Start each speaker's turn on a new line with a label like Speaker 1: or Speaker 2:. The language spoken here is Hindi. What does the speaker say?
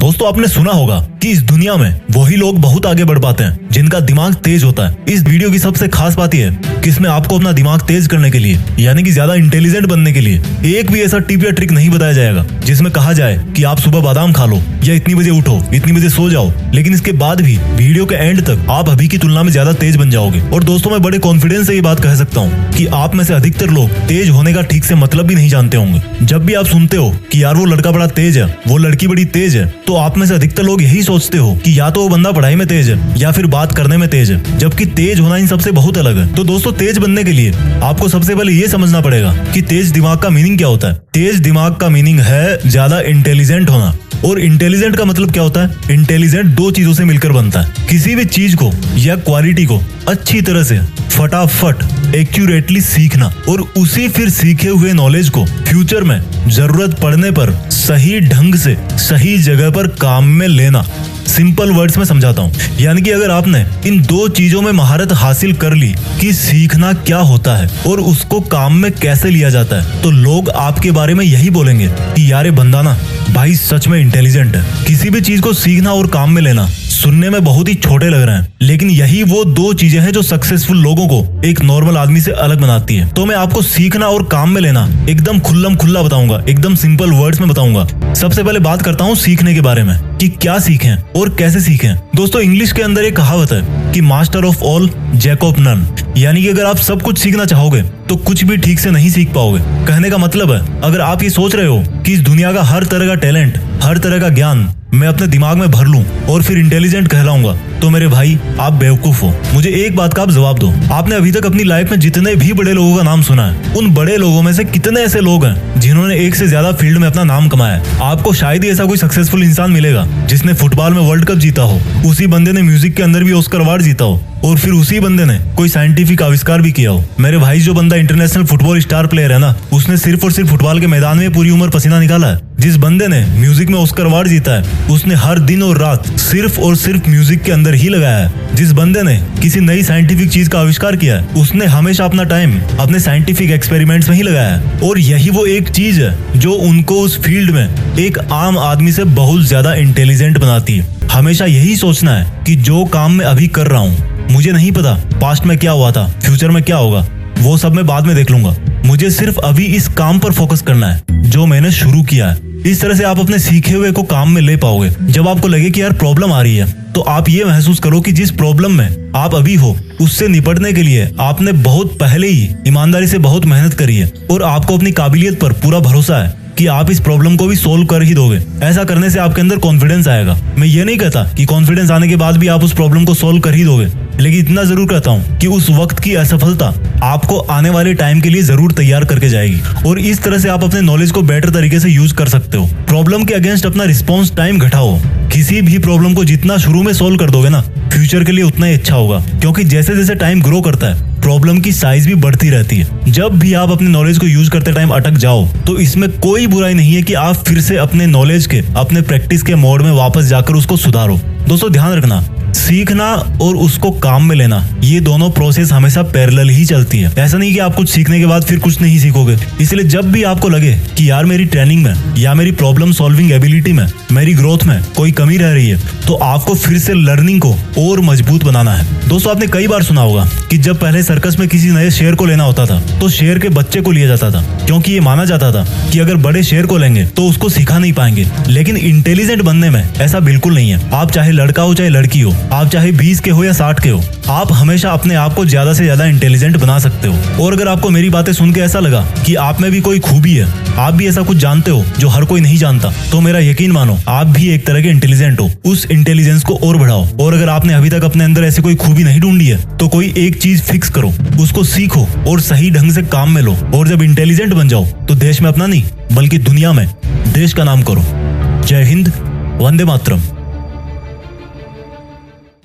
Speaker 1: दोस्तों आपने सुना होगा कि इस दुनिया में वही लोग बहुत आगे बढ़ पाते हैं जिनका दिमाग तेज होता है। इस वीडियो की सबसे खास बात यह है कि इसमें आपको अपना दिमाग तेज करने के लिए यानी कि ज्यादा इंटेलिजेंट बनने के लिए एक भी ऐसा टिप या ट्रिक नहीं बताया जाएगा जिसमें कहा जाए कि आप सुबह बादाम खा लो या इतनी बजे उठो, इतनी बजे सो जाओ। लेकिन इसके बाद भी वीडियो के एंड तक आप अभी की तुलना में ज्यादा तेज बन जाओगे। और दोस्तों मैं बड़े कॉन्फिडेंस से ये बात कह सकता हूँ कि आप में से अधिकतर लोग तेज होने का ठीक से मतलब भी नहीं जानते होंगे। जब भी आप सुनते हो कि यार वो लड़का बड़ा तेज है, वो लड़की बड़ी तेज है, तो आप में से अधिकतर लोग यही सोचते हो कि या तो वो बंदा पढ़ाई में तेज है या फिर बात करने में तेज है, जबकि तेज होना इन सबसे बहुत अलग है। तो दोस्तों तेज बनने के लिए आपको सबसे पहले ये समझना पड़ेगा कि तेज दिमाग का मीनिंग क्या होता है। तेज दिमाग का मीनिंग है ज्यादा इंटेलिजेंट होना। और इंटेलिजेंट का मतलब क्या होता है? इंटेलिजेंट दो चीजों से मिलकर बनता है। किसी भी चीज को या क्वालिटी को अच्छी तरह से फटाफट एक्यूरेटली सीखना और उसी फिर सीखे हुए नॉलेज को फ्यूचर में जरूरत पड़ने पर सही ढंग से सही जगह पर काम में लेना। सिंपल वर्ड्स में समझाता हूँ, यानी कि अगर आपने इन दो चीजों में महारत हासिल कर ली कि सीखना क्या होता है और उसको काम में कैसे लिया जाता है, तो लोग आपके बारे में यही बोलेंगे कि यार ये बंदा ना भाई सच में इंटेलिजेंट है। किसी भी चीज को सीखना और काम में लेना सुनने में बहुत ही छोटे लग रहे हैं, लेकिन यही वो दो चीजें हैं जो सक्सेसफुल लोगों को एक नॉर्मल आदमी से अलग बनाती है। तो मैं आपको सीखना और काम में लेना एकदम खुल्लम खुल्ला बताऊंगा, एकदम सिंपल वर्ड्स में बताऊंगा। सबसे पहले बात करता हूँ सीखने के बारे में कि क्या सीखें और कैसे सीखें। दोस्तों इंग्लिश के अंदर एक कहावत है कि master of all jack of none, यानी कि अगर आप सब कुछ सीखना चाहोगे तो कुछ भी ठीक से नहीं सीख पाओगे। कहने का मतलब है अगर आप ये सोच रहे हो कि इस दुनिया का हर तरह का टैलेंट, हर तरह का ज्ञान मैं अपने दिमाग में भर लूं और फिर इंटेलिजेंट कहलाऊंगा, तो मेरे भाई आप बेवकूफ हो। मुझे एक बात का आप जवाब दो, आपने अभी तक अपनी लाइफ में जितने भी बड़े लोगों का नाम सुना है, उन बड़े लोगों में से कितने ऐसे लोग हैं जिन्होंने एक से ज्यादा फील्ड में अपना नाम कमाया है? आपको शायद ही ऐसा कोई सक्सेसफुल इंसान मिलेगा जिसने फुटबॉल में वर्ल्ड कप जीता हो, उसी बंदे ने म्यूजिक के अंदर भी ऑस्कर अवार्ड जीता हो, और फिर उसी बंदे ने कोई साइंटिफिक आविष्कार भी किया हो। मेरे भाई जो बंदा इंटरनेशनल फुटबॉल स्टार प्लेयर है ना, उसने सिर्फ और सिर्फ फुटबॉल के मैदान में पूरी उम्र पसीना निकाला है। जिस बंदे ने म्यूजिक में ऑस्कर अवार्ड जीता है, उसने हर दिन और रात सिर्फ और सिर्फ म्यूजिक के अंदर ही लगाया है। जिस बंदे ने किसी नई साइंटिफिक चीज का आविष्कार किया है, उसने हमेशा अपना टाइम अपने साइंटिफिक एक्सपेरिमेंट्स में ही लगाया है। और यही वो एक चीज है जो उनको उस फील्ड में एक आम आदमी से बहुत ज्यादा इंटेलिजेंट बनाती है। हमेशा यही सोचना है कि जो काम मैं अभी कर रहा हूँ, मुझे नहीं पता पास्ट में क्या हुआ था, फ्यूचर में क्या होगा, वो सब मैं बाद में देख लूंगा। मुझे सिर्फ अभी इस काम पर फोकस करना है जो मैंने शुरू किया है। इस तरह से आप अपने सीखे हुए को काम में ले पाओगे। जब आपको लगे कि यार प्रॉब्लम आ रही है, तो आप ये महसूस करो कि जिस प्रॉब्लम में आप अभी हो उससे निपटने के लिए आपने बहुत पहले ही ईमानदारी से बहुत मेहनत करी है और आपको अपनी काबिलियत पर पूरा भरोसा है कि आप इस प्रॉब्लम को भी सोल्व कर ही दोगे। ऐसा करने से आपके अंदर कॉन्फिडेंस आएगा। मैं ये नहीं कहता कि कॉन्फिडेंस आने के बाद भी आप उस प्रॉब्लम को सोल्व कर ही दोगे, लेकिन इतना जरूर कहता हूँ कि उस वक्त की असफलता आपको आने वाले टाइम के लिए जरूर तैयार करके जाएगी। और इस तरह से आप अपने नॉलेज को बेटर तरीके से यूज कर सकते हो। प्रॉब्लम के अगेंस्ट अपना रिस्पॉन्स टाइम घटाओ। किसी भी प्रॉब्लम को जितना शुरू में सोल्व कर दोगे ना, फ्यूचर के लिए उतना ही अच्छा होगा, क्योंकि जैसे जैसे टाइम ग्रो करता है प्रॉब्लम की साइज भी बढ़ती रहती है। जब भी आप अपने नॉलेज को यूज करते टाइम अटक जाओ, तो इसमें कोई बुराई नहीं है कि आप फिर से अपने नॉलेज के, अपने प्रैक्टिस के मोड में वापस जाकर उसको सुधारो। दोस्तों ध्यान रखना, सीखना और उसको काम में लेना, ये दोनों प्रोसेस हमेशा पैरेलल ही चलती है। ऐसा नहीं कि आप कुछ सीखने के बाद फिर कुछ नहीं सीखोगे। इसलिए जब भी आपको लगे कि यार मेरी ट्रेनिंग में या मेरी प्रॉब्लम सॉल्विंग एबिलिटी में, मेरी ग्रोथ में कोई कमी रह रही है, तो आपको फिर से लर्निंग को और मजबूत बनाना है। दोस्तों आपने कई बार सुना होगा कि जब पहले सर्कस में किसी नए शेर को लेना होता था, तो शेर के बच्चे को लिया जाता था, क्योंकि ये माना जाता था कि अगर बड़े शेर को लेंगे तो उसको सिखा नहीं पाएंगे। लेकिन इंटेलिजेंट बनने में ऐसा बिल्कुल नहीं है। आप चाहे लड़का हो चाहे लड़की हो, आप चाहे 20 के हो या 60 के हो, आप हमेशा अपने आप को ज्यादा से ज्यादा इंटेलिजेंट बना सकते हो। और अगर आपको मेरी बातें सुन के ऐसा लगा कि आप में भी कोई खूबी है, आप भी ऐसा कुछ जानते हो जो हर कोई नहीं जानता, तो मेरा यकीन मानो आप भी एक तरह के इंटेलिजेंट हो। उस इंटेलिजेंस को और बढ़ाओ। और अगर आपने अभी तक अपने अंदर ऐसी कोई खूबी नहीं ढूंढी है, तो कोई एक चीज फिक्स करो, उसको सीखो और सही ढंग से काम में लो। और जब इंटेलिजेंट बन जाओ तो देश में अपना नहीं बल्कि दुनिया में देश का नाम करो। जय हिंद, वंदे मातरम।